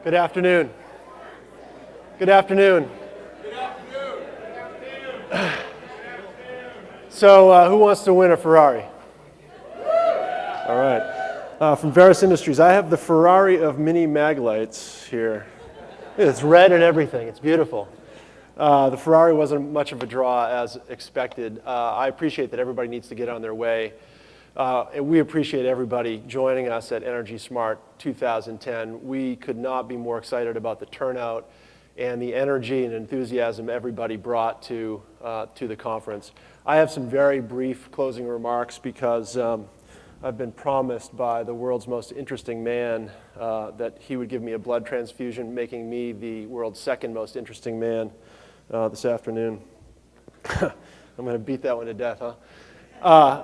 Good afternoon. Good afternoon. Good afternoon. Good afternoon. So, who wants to win a Ferrari? All right. From Varus Industries, I have the Ferrari of mini mag lights here. It's red and everything. It's beautiful. The Ferrari wasn't much of a draw as expected. I appreciate that everybody needs to get on their way. And we appreciate everybody joining us at EnergySMART 2010. We could not be more excited about the turnout and the energy and enthusiasm everybody brought to the conference. I have some very brief closing remarks because I've been promised by the world's most interesting man that he would give me a blood transfusion, making me the world's second most interesting man this afternoon. I'm going to beat that one to death, huh?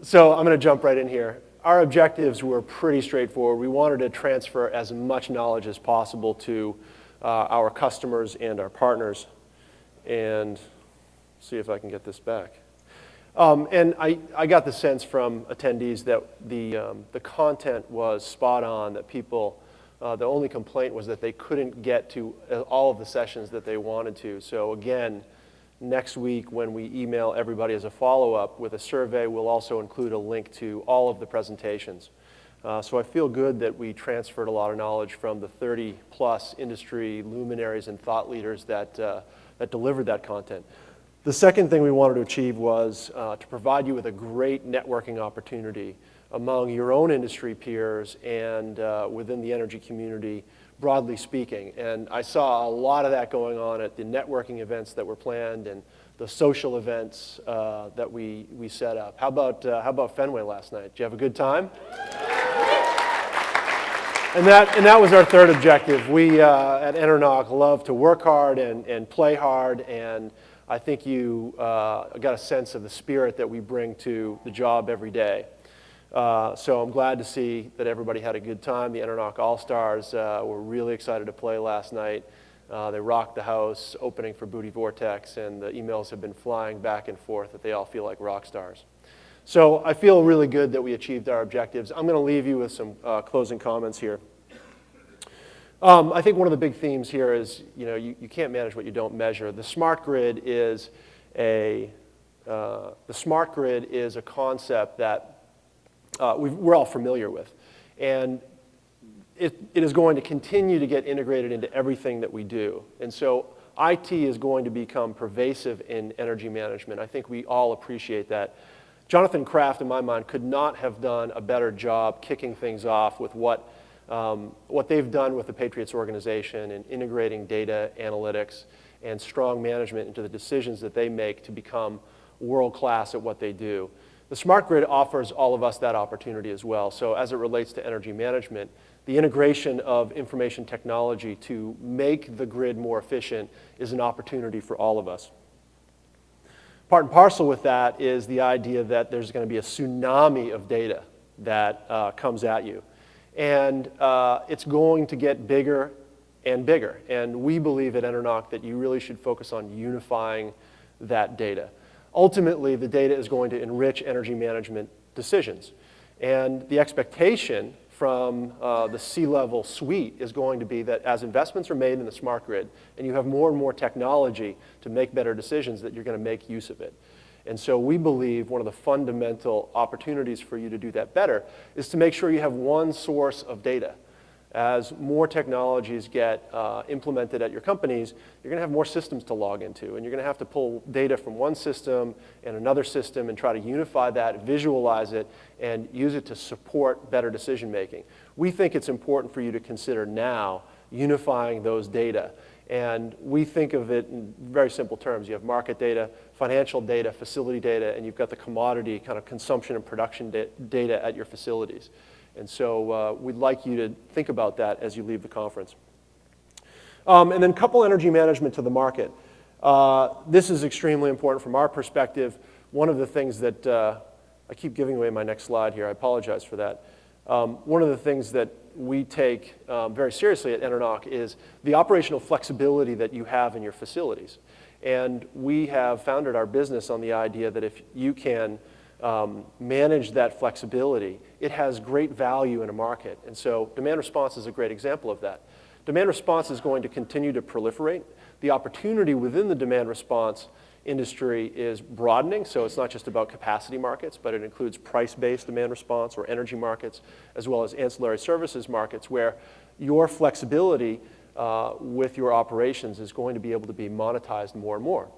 So I'm going to jump right in here. Our objectives were pretty straightforward. We wanted to transfer as much knowledge as possible to our customers and our partners. And see if I can get this back. And I got the sense from attendees that the content was spot on, that people, the only complaint was that they couldn't get to all of the sessions that they wanted to. So again, next week when we email everybody as a follow-up with a survey, we'll also include a link to all of the presentations. So I feel good that we transferred a lot of knowledge from the 30-plus industry luminaries and thought leaders that delivered that content. The second thing we wanted to achieve was to provide you with a great networking opportunity among your own industry peers and within the energy community, broadly speaking. And I saw a lot of that going on at the networking events that were planned and the social events that we set up. How about Fenway last night? Did you have a good time? And that was our third objective. We at EnerNOC love to work hard and play hard, and I think you got a sense of the spirit that we bring to the job every day. So I'm glad to see that everybody had a good time. The EnerNOC All-Stars were really excited to play last night. They rocked the house, opening for Booty Vortex, and the emails have been flying back and forth that they all feel like rock stars. So I feel really good that we achieved our objectives. I'm going to leave you with some closing comments here. I think one of the big themes here is, you can't manage what you don't measure. The smart grid is a concept that we're all familiar with. And it is going to continue to get integrated into everything that we do. And so IT is going to become pervasive in energy management. I think we all appreciate that. Jonathan Kraft, in my mind, could not have done a better job kicking things off with what they've done with the Patriots organization and integrating data analytics and strong management into the decisions that they make to become world-class at what they do. The smart grid offers all of us that opportunity as well. So as it relates to energy management, the integration of information technology to make the grid more efficient is an opportunity for all of us. Part and parcel with that is the idea that there's going to be a tsunami of data that comes at you. And it's going to get bigger and bigger. And we believe at EnerNOC that you really should focus on unifying that data. Ultimately, the data is going to enrich energy management decisions. And the expectation from the C-level suite is going to be that as investments are made in the smart grid and you have more and more technology to make better decisions, that you're going to make use of it. And so we believe one of the fundamental opportunities for you to do that better is to make sure you have one source of data. As more technologies get implemented at your companies, you're going to have more systems to log into, and you're going to have to pull data from one system and another system and try to unify that, visualize it, and use it to support better decision making. We think it's important for you to consider now unifying those data. And we think of it in very simple terms. You have market data, financial data, facility data, and you've got the commodity kind of consumption and production data at your facilities. And so we'd like you to think about that as you leave the conference. And then couple energy management to the market. This is extremely important from our perspective. One of the things that, I keep giving away my next slide here, I apologize for that. One of the things that we take very seriously at EnerNOC is the operational flexibility that you have in your facilities. And we have founded our business on the idea that if you can manage that flexibility, it has great value in a market. And so demand response is a great example of that. Demand response is going to continue to proliferate. The opportunity within the demand response industry is broadening, so it's not just about capacity markets, but it includes price-based demand response or energy markets, as well as ancillary services markets, where your flexibility with your operations is going to be able to be monetized more and more.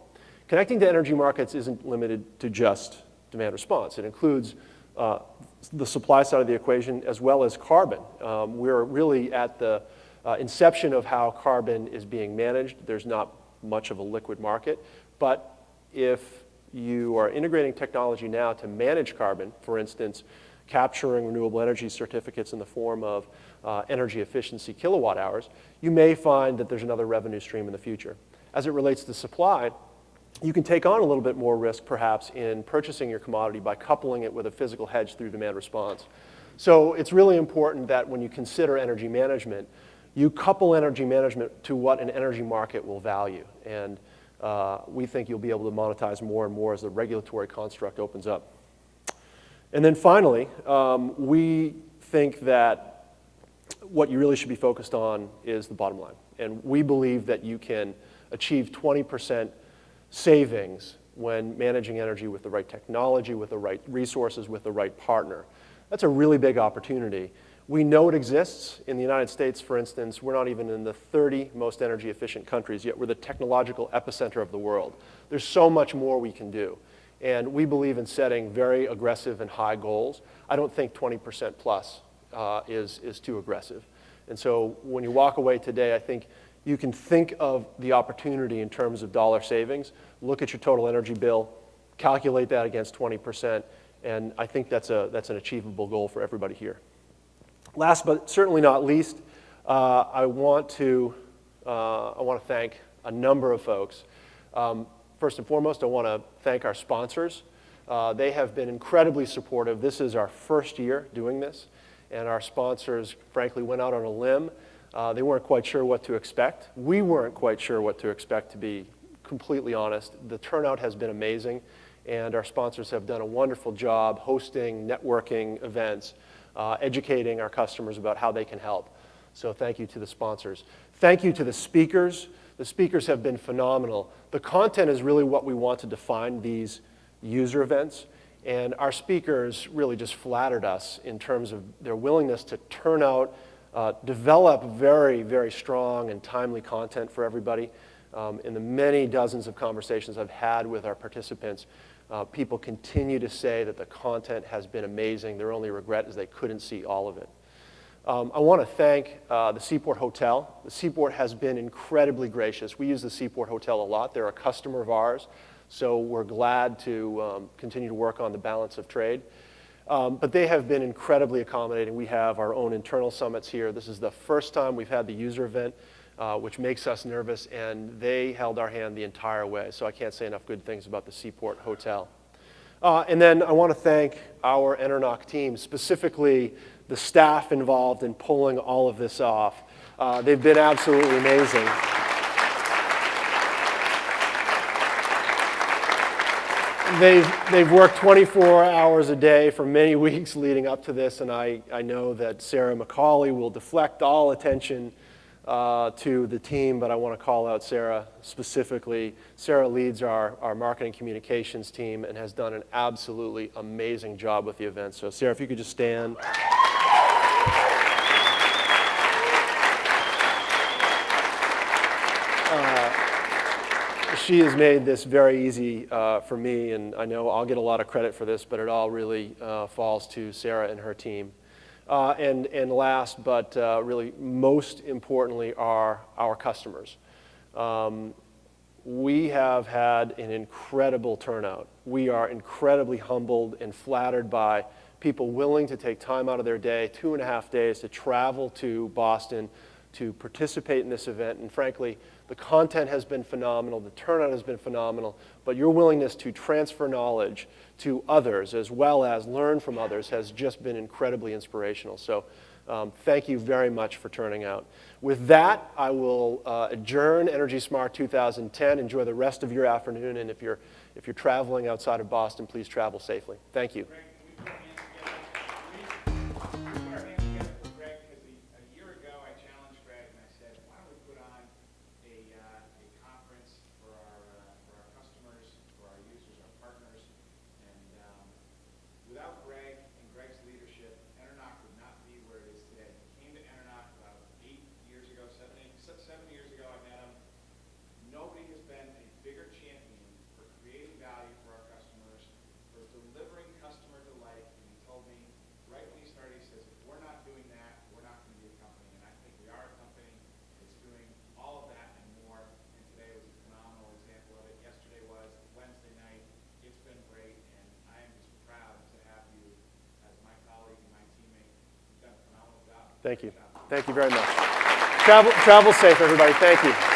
Connecting to energy markets isn't limited to just demand response. It includes the supply side of the equation as well as carbon. We're really at the inception of how carbon is being managed. There's not much of a liquid market, but if you are integrating technology now to manage carbon, for instance, capturing renewable energy certificates in the form of energy efficiency kilowatt hours, you may find that there's another revenue stream in the future. As it relates to supply, you can take on a little bit more risk, perhaps, in purchasing your commodity by coupling it with a physical hedge through demand response. So it's really important that when you consider energy management, you couple energy management to what an energy market will value. And we think you'll be able to monetize more and more as the regulatory construct opens up. And then finally, we think that what you really should be focused on is the bottom line. And we believe that you can achieve 20% savings when managing energy with the right technology, with the right resources, with the right partner. That's a really big opportunity. We know it exists. In the United States, for instance, we're not even in the 30 most energy efficient countries, yet we're the technological epicenter of the world. There's so much more we can do. And we believe in setting very aggressive and high goals. I don't think 20% plus is too aggressive. And so when you walk away today, I think you can think of the opportunity in terms of dollar savings, look at your total energy bill, calculate that against 20%, and I think that's an achievable goal for everybody here. Last but certainly not least, I want to thank a number of folks. First and foremost, I want to thank our sponsors. They have been incredibly supportive. This is our first year doing this, and our sponsors, frankly, went out on a limb. They weren't quite sure what to expect. We weren't quite sure what to expect, to be completely honest. The turnout has been amazing, and our sponsors have done a wonderful job hosting, networking events, educating our customers about how they can help. So thank you to the sponsors. Thank you to the speakers. The speakers have been phenomenal. The content is really what we want to define these user events, and our speakers really just flattered us in terms of their willingness to turn out, develop very, very strong and timely content for everybody. In the many dozens of conversations I've had with our participants, people continue to say that the content has been amazing. Their only regret is they couldn't see all of it. I want to thank the Seaport Hotel. The Seaport has been incredibly gracious. We use the Seaport Hotel a lot. They're a customer of ours, so we're glad to continue to work on the balance of trade. But they have been incredibly accommodating. We have our own internal summits here. This is the first time we've had the user event, which makes us nervous, and they held our hand the entire way. So I can't say enough good things about the Seaport Hotel. And then I want to thank our EnerNOC team, specifically the staff involved in pulling all of this off. They've been absolutely amazing. They've worked 24 hours a day for many weeks leading up to this, and I know that Sarah McCauley will deflect all attention to the team, but I want to call out Sarah specifically. Sarah leads our marketing communications team and has done an absolutely amazing job with the event. So Sarah, if you could just stand. She has made this very easy for me, and I know I'll get a lot of credit for this, but it all really falls to Sarah and her team. And last, but really most importantly, are our customers. We have had an incredible turnout. We are incredibly humbled and flattered by people willing to take time out of their day, 2.5 days, to travel to Boston to participate in this event. And frankly, the content has been phenomenal, the turnout has been phenomenal, but your willingness to transfer knowledge to others as well as learn from others has just been incredibly inspirational. So thank you very much for turning out. With that, I will adjourn EnergySMART 2010. Enjoy the rest of your afternoon, and if you're traveling outside of Boston, please travel safely. Thank you. Greg, can we put our hands together for Greg, because a year ago I challenged Greg and I said, Thank you. Thank you very much. Travel safe, everybody. Thank you.